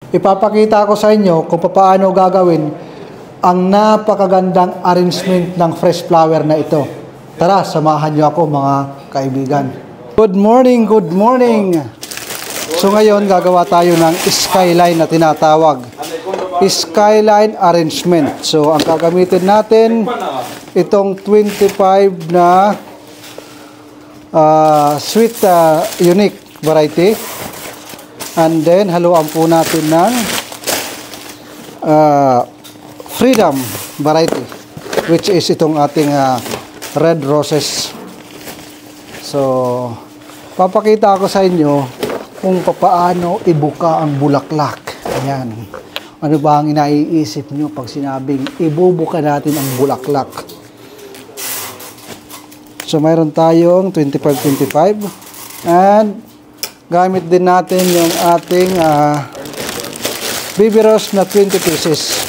ipapakita ko sa inyo kung paano gagawin ang napakagandang arrangement ng fresh flower na ito. Tara, samahan niyo ako mga kaibigan. Good morning, good morning. So ngayon gagawa tayo ng skyline na tinatawag. Skyline arrangement. So ang gagamitin natin itong 25 na sweet unique variety. And then haluan po natin ng freedom variety, which is itong ating red roses. So papakita ko sa inyo kung paano ibuka ang bulaklak. Ayan. Ano ba ang inaiisip nyo pag sinabing ibubuka natin ang bulaklak? So mayroon tayong 25-25 and gamit din natin yung ating baby rose na 20 pieces.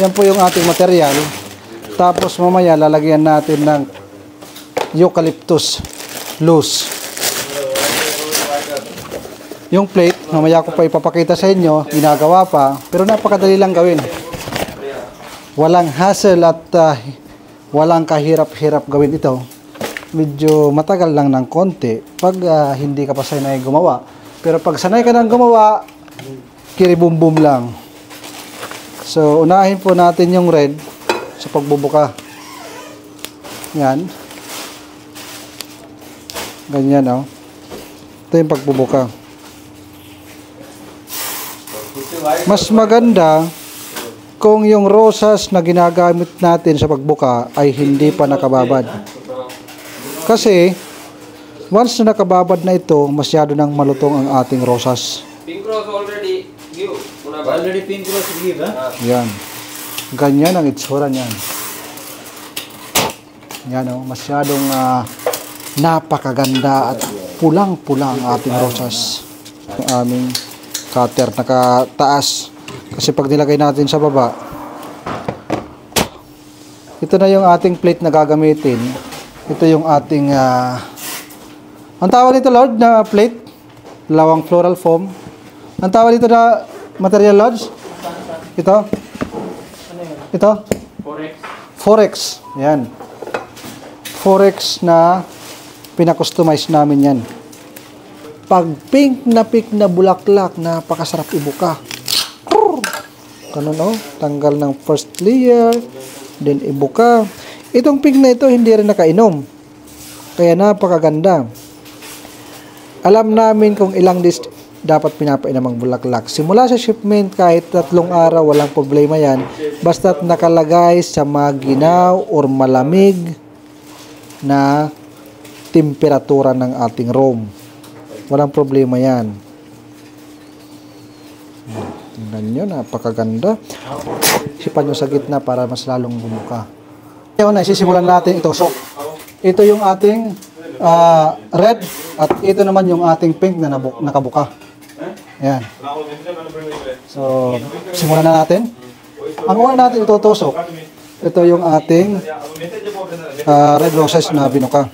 Yan po yung ating material. Tapos mamaya lalagyan natin ng eucalyptus loose. Yung plate, mamaya ko pa ipapakita sa inyo, ginagawa pa, pero napakadali lang gawin. Walang hassle at walang kahirap-hirap gawin ito. Medyo matagal lang ng konti pag hindi ka pa sanay gumawa. Pero pag sanay ka nang gumawa, kiribum-bum lang. So, unahin po natin yung red sa pagbubuka. Yan. Ganyan, oh. Ito yung pagbubuka. Mas maganda kung yung rosas na ginagamit natin sa pagbuka ay hindi pa nakababad. Kasi once na nakababad na ito, masyado nang malutong ang ating rosas. Pink rose already give. Already pink rose give, ha? Yan. Ganyan ang itsura niyan. Yan, oh, masyadong napakaganda at pulang-pula ang ating rosas. Ang aming cutter nakataas. Kasi pag nilagay natin sa baba, ito na yung ating plate na gagamitin. Ito yung ating ang tawag dito, Lord, na plate, lawang floral foam. Ang tawag dito na material, Lord? Ito? Ito? Forex. Yan. Forex na pinakustomize namin yan. Pag pink na bulaklak, napakasarap ibuka. Ganun, oh. Tanggal ng first layer, then ibuka. Itong pink na ito, hindi rin nakainom. Kaya napakaganda. Alam namin kung ilang days dapat pinapainom ang bulaklak. Simula sa shipment, kahit 3 araw, walang problema yan. Basta't nakalagay sa maginaw or malamig na temperatura ng ating room. Walang problema yan. Tingnan nyo, napakaganda. Sipan nyo sa gitna para mas lalong bumuka. Ngayon na, isisimulan natin ito. So, ito yung ating red at ito naman yung ating pink na nakabuka. Ayan. So, simulan na natin. Ang una natin itutusok, ito yung ating red roses na binuka.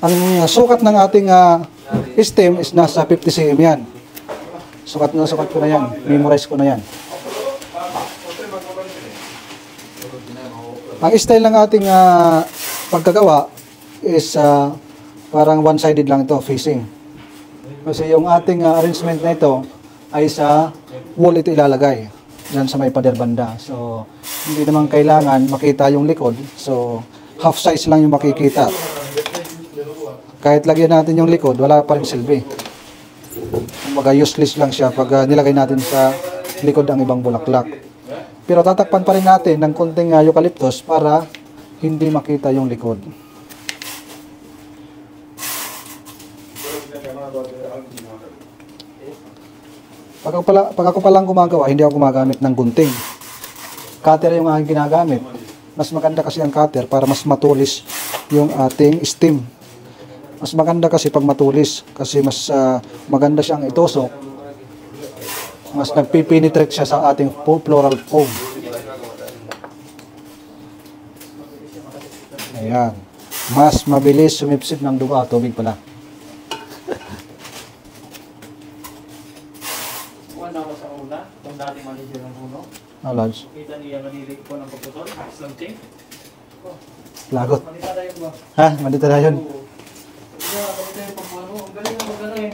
Ang sukat ng ating stem is nasa 50 cm yan. Sukat ko na yan. Memorize ko na yan. Ang style ng ating pagkagawa is parang one-sided lang ito, facing. Kasi yung ating arrangement na ito ay sa wall ito ilalagay. Diyan sa may pader banda. So, hindi naman kailangan makita yung likod. So, half size lang yung makikita. Kahit lagyan natin yung likod, wala pa rin silbi. Kumbaga useless lang siya pag nilagay natin sa likod ang ibang bulaklak. Pero tatakpan pa rin natin ng konting eucalyptus para hindi makita yung likod. Pag ako palang gumagawa, hindi ako gumagamit ng gunting. Cutter yung aking ginagamit. Mas maganda kasi ang cutter para mas matulis yung ating stem. Mas maganda kasi pag matulis kasi mas maganda siyang itusok. Mas nagpipenetrate siya sa ating floral foam. Ayan. Mas mabilis sumipsip ng dugo. Tubig pala. naman ako sa una, kung dati manager ng puno. Lodge. Kita niya manilig ko ng pagputol, Islam Ting. Lagot. Manita na yun ba? Ha? Mandito na yun. Oo. Kaya, manita yung pagpuno. Ang galing na mag-ano eh.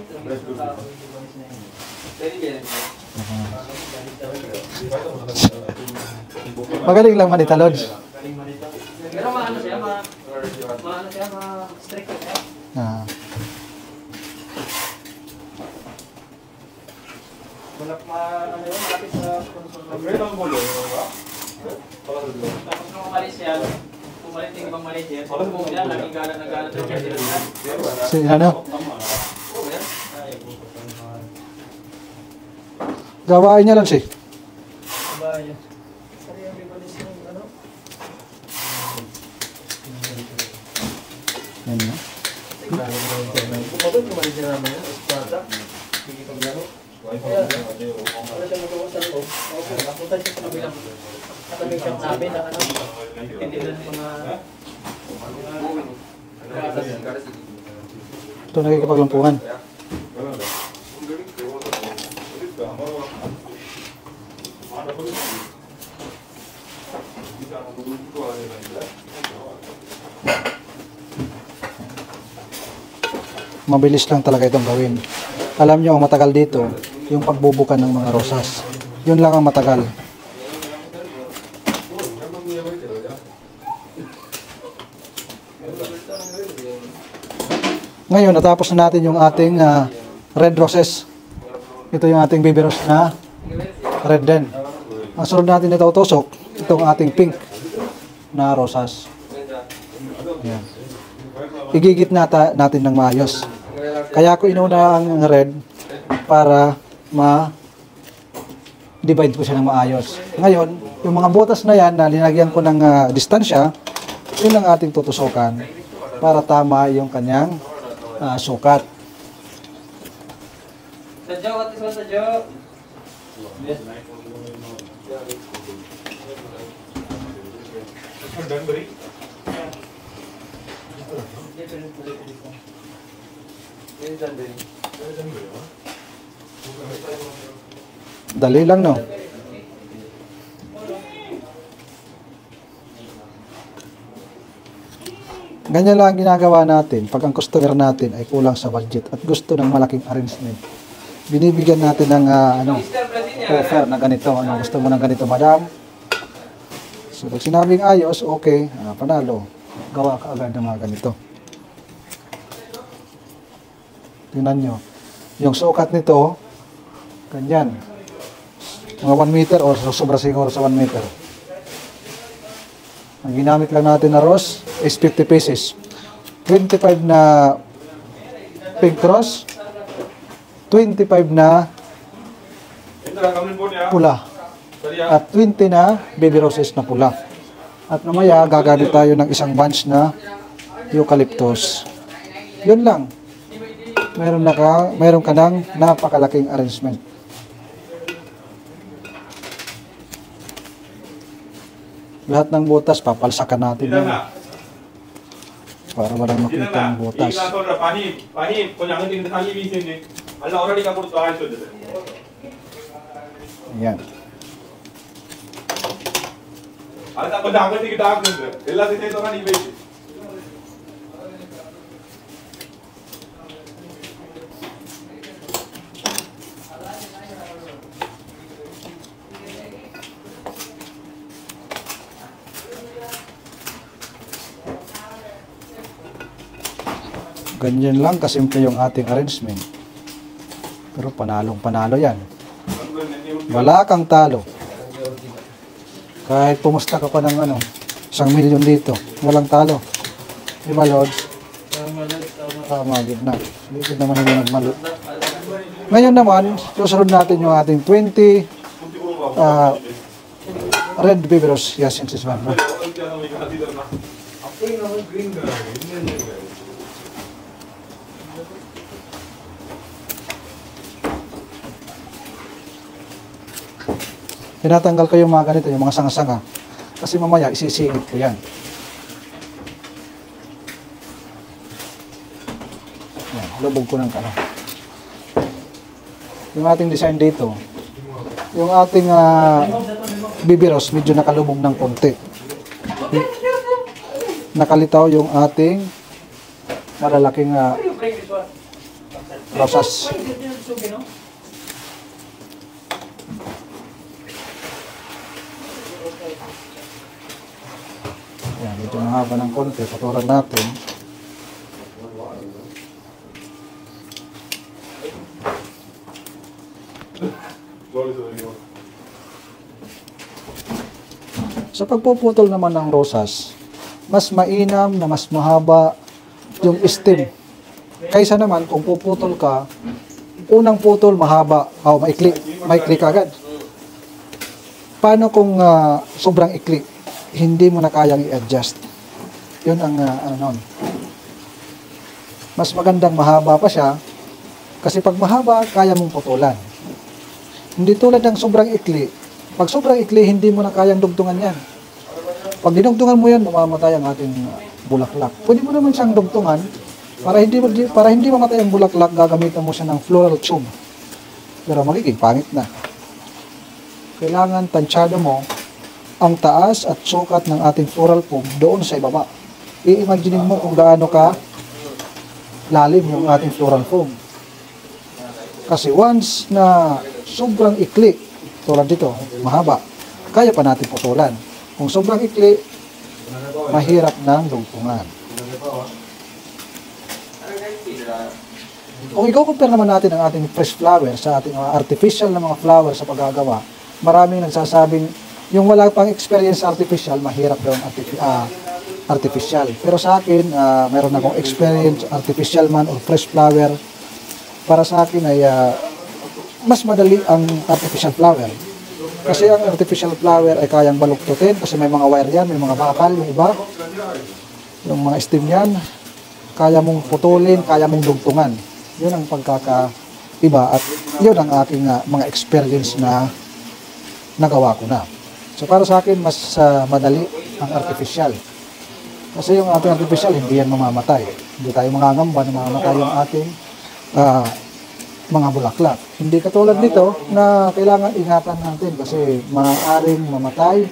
Magaling lang Manita Lodge. Galing manita. Pero maano siya, strict siya. Ah. Wala ano yun, malapit sa consumer. Tapos nung umalis siya, pumalit yung ibang manager, kung yan, laging gala na gala daw siya sila. Si ano? Gawain niya lang siya. Bayan. Sorry, yung bibalis yung ano? Yan na. Bukod yung manager namin yun, Espada. Hindi paglaro. Kaya, wala siya magawa sa loob. Okay, napunta siya sa kabilang. Katabing siyang namin na ano, tindihan mga... Ito nakikipaglampungan. Mabilis lang talaga itong gawin. Alam nyo, ang matagal dito, yung pagbubukan ng mga rosas. Yun lang ang matagal. Ngayon, natapos na natin yung ating red roses. Ito yung ating baby rose na red din. Ang sunod natin na tusok, itong ating pink na rosas. Yan. Igigit natin ng maayos. Kaya ko inuna ang red para ma-divide ko siya ng maayos. Ngayon, yung mga butas na yan na linagyan ko ng distansya, yun ang ating tutusukan para tama yung kanyang sukat. Sadyo, what is one sadyo? Yes. Dali lang, no? Ganyan lang ang ginagawa natin pag ang customer natin ay kulang sa budget at gusto ng malaking arrangement. Binibigyan natin ng offer na ganito. Ano, gusto mo ng ganito, madam? So, pag sinabing ayos, okay, panalo. Gawa ka agad ng mga ganito. Tingnan nyo. Yung sukat nito, ganyan. Mga 1 meter o sobra siguro sa 1 meter. Ang ginamit lang natin na rose is 50 pieces. 25 na pink rose, 25 na pula, at 20 na baby roses na pula. At mamaya gagamit tayo ng isang bunch na eucalyptus. Yun lang. Meron ka ng napakalaking arrangement. Lahat ng butas, papalsakan natin yan. Para walang makita ang butas. Ayan. Ganyan lang kasimple yung ating arrangement. Pero panalong-panalo yan. Wala kang talo. Kahit pumusta ka pa ng 1 milyon dito, walang talo. Di ba, Lodge? Tama, good na. Likod naman yung nagmalo. Ngayon naman, susunod natin yung ating 20 red baby rose. Yes, this is one. Tinatanggal ko yung mga ganito, yung mga sanga-sanga. Kasi mamaya, isisingit ko yan. Yan, lubog ko ng kano. Yung ating design dito, yung ating baby rose medyo nakalubog ng konti. Nakalitaw yung ating malalaking rosas. Yan, medyo mahaba ng konti. Patulan natin. Sa pagpuputol naman ng rosas, mas mainam na mas mahaba yung stem. Kaysa naman kung puputol ka, unang putol mahaba, o maikli agad. Paano kung sobrang ikli? Hindi mo na kayang i-adjust. Yun ang nun. Mas magandang mahaba pa siya, kasi pag mahaba, kaya mong putulan. Hindi tulad ng sobrang ikli. Pag sobrang ikli, hindi mo na kayang dugtungan yan. Pag dinugtungan mo yan, mamamatay ang ating bulaklak. Pwede mo naman siyang dugtungan, para hindi mamatay ang bulaklak, gagamitan mo siya ng floral tube. Pero magiging pangit na. Kailangan tansyado mo ang taas at sukat ng ating floral foam doon sa ibaba. I-imagine mo kung gaano ka lalim yung ating floral foam. Kasi once na sobrang ikli, tulad dito, mahaba, kaya pa natin putulan. Kung sobrang ikli, mahirap ng dugtungan. Kung i-compare naman natin ang ating fresh flower sa ating artificial na mga flower sa paggagawa, maraming nagsasabing yung wala pang experience sa artificial, mahirap daw ang artificial. Pero sa akin, meron akong experience, artificial man or fresh flower. Para sa akin ay mas madali ang artificial flower. Kasi ang artificial flower ay kayang baluktutin kasi may mga wire yan, may mga bakal, yung iba. Yung mga stem yan, kaya mong putulin, kaya mong dugtungan. Yun ang pagkakaiba at yun ang aking mga experience na nagawa ko na. So para sa akin, mas madali ang artificial. Kasi yung ating artificial, hindi yan mamamatay. Hindi tayo mangangamba na mamamatay yung ating mga bulaklak. Hindi katulad nito na kailangan ingatan natin kasi maaaring mamatay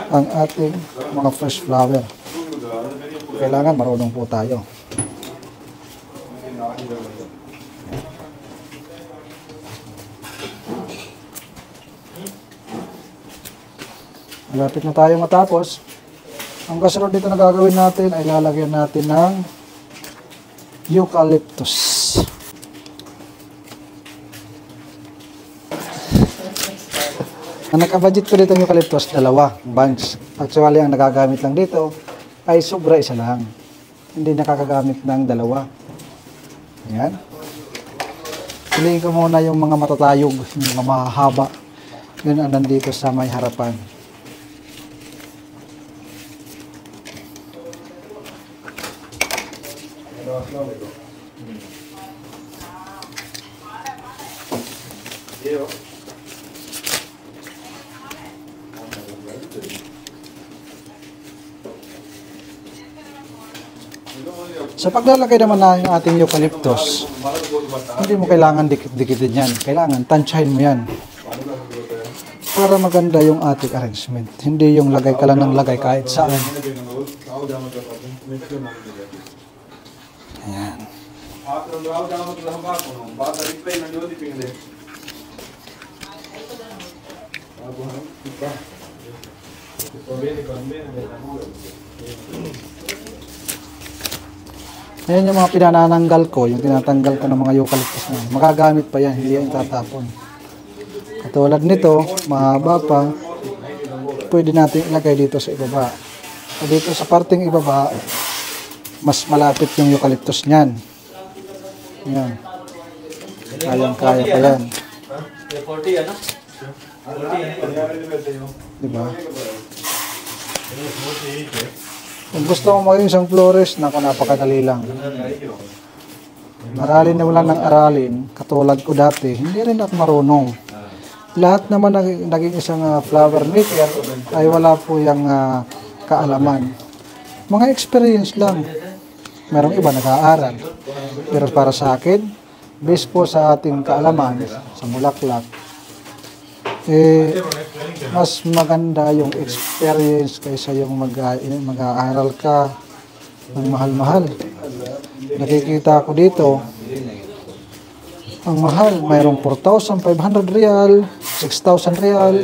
ang ating mga fresh flower. Kailangan marunong po tayo. Malapit na tayo matapos. Ang kasunod dito na gagawin natin ay lalagyan natin ng eucalyptus. Ang nakabudget ko dito ng eucalyptus, 2 bunch. Actually, ang nagagamit lang dito ay sobra isa lang. Hindi nakakagamit ng 2. Ayan. Piliin ko muna yung mga matatayog, yung mga mahahaba. Yun ang nandito sa may harapan. Sa paglalagay naman ng ating eucalyptus, hindi mo kailangan dikit-dikitin yan. Kailangan tansyahin mo yan. Para maganda yung ating arrangement. Hindi yung lagay ka lang ng lagay kahit saan. Ayan. Ayan yung mga pinanananggal ko, yung tinatanggal ko ng mga eucalyptus na. Magagamit pa yan, hindi yan tatapon. Katulad nito, mahaba pa, pwede natin ilagay dito sa ibaba. So dito sa parting ibaba, mas malapit yung eucalyptus niyan. Yan. Kayang-kaya pa yan. 40 ano? Diba? Kung gusto mo maging isang florist, napakadali lang. Aralin na wala ng aralin, katulad ko dati, hindi rin ako marunong. Lahat naman naging isang flower maker ay wala po yung kaalaman. Mga experience lang. Merong iba nag-aaral. Pero para sa akin, based po sa ating kaalaman, sa bulaklak, mas maganda yung experience kaysa yung mag-aaral ka ng mahal-mahal. Nakikita ko dito, ang mahal, mayroong 4,500 real, 6,000 real.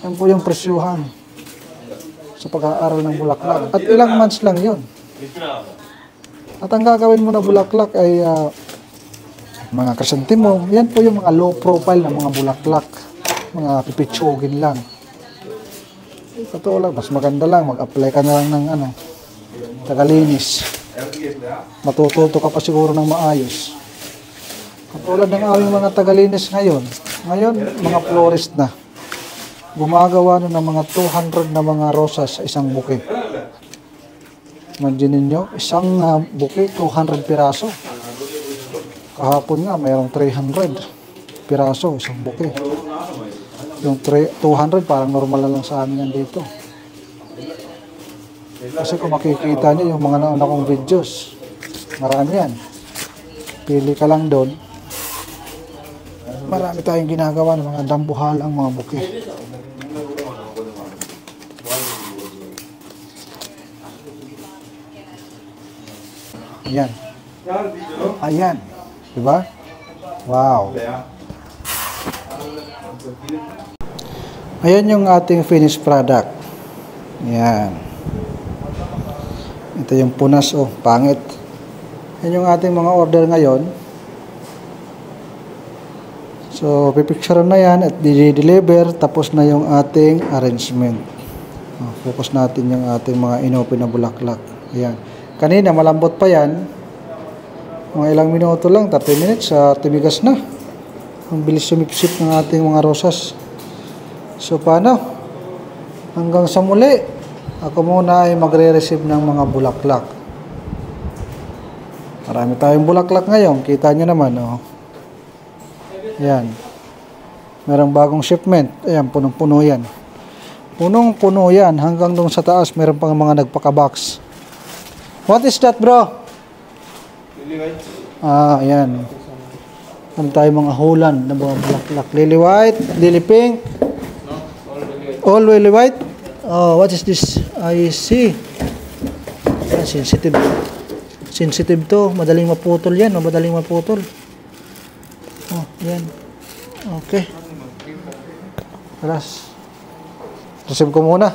Yan po yung presyuhan sa pag-aaral ng bulaklak. At ilang months lang yun. At ang gagawin mo na bulaklak ay mga krisantemo. Yan po yung mga low profile na mga bulaklak. Mga pipitsugin lang. Totoo lang, mas maganda lang. Mag-apply ka na lang ng tagalinis. Matututo ka pa siguro ng maayos. Katulad ng aming mga tagalinis ngayon. Ngayon, mga florist na. Gumagawa na ng mga 200 na mga rosas sa isang buke. Imagine ninyo, isang buke, 200 piraso. Kahapon nga, mayroong 300 piraso, isang buke. Yung 200, parang normal na lang sa amin yan dito. Kasi kung makikita nyo yung mga nauna kong videos, marami yan. Pili ka lang doon. Marami tayong ginagawa ng mga dambuhal ang mga buke. Ayan. Ayan. Diba? Wow. Ayan yung ating finished product. Ayan. Ito yung punas, oh, pangit. Ayan yung ating mga order ngayon. So, pipicture na yan at di-deliver. Tapos na yung ating arrangement. Focus natin yung ating mga inopen na bulaklak. Ayan. Kanina, malambot pa yan. Mga ilang minuto lang, 30 minutes, tibigas na. Ang bilis sumipsip ng ating mga rosas. So, paano? Hanggang sa muli, ako muna ay magre-receive ng mga bulaklak. Marami tayong bulaklak ngayon. Kita nyo naman, oh. Ayan. Merong bagong shipment. Ayan, punong-puno yan. Punong-puno yan. Hanggang doon sa taas, meron pang mga nagpaka-box. What is that, bro? Lily white. Ayan. Ano tayo mga Holland na mga bulaklak. Lily white, lily pink. No, All lily white. Oh, what is this? I see. Ayan, sensitive. Sensitive to. Madaling maputol yan. Madaling maputol. Oh, yan. Okay. Alas. Receive ko muna.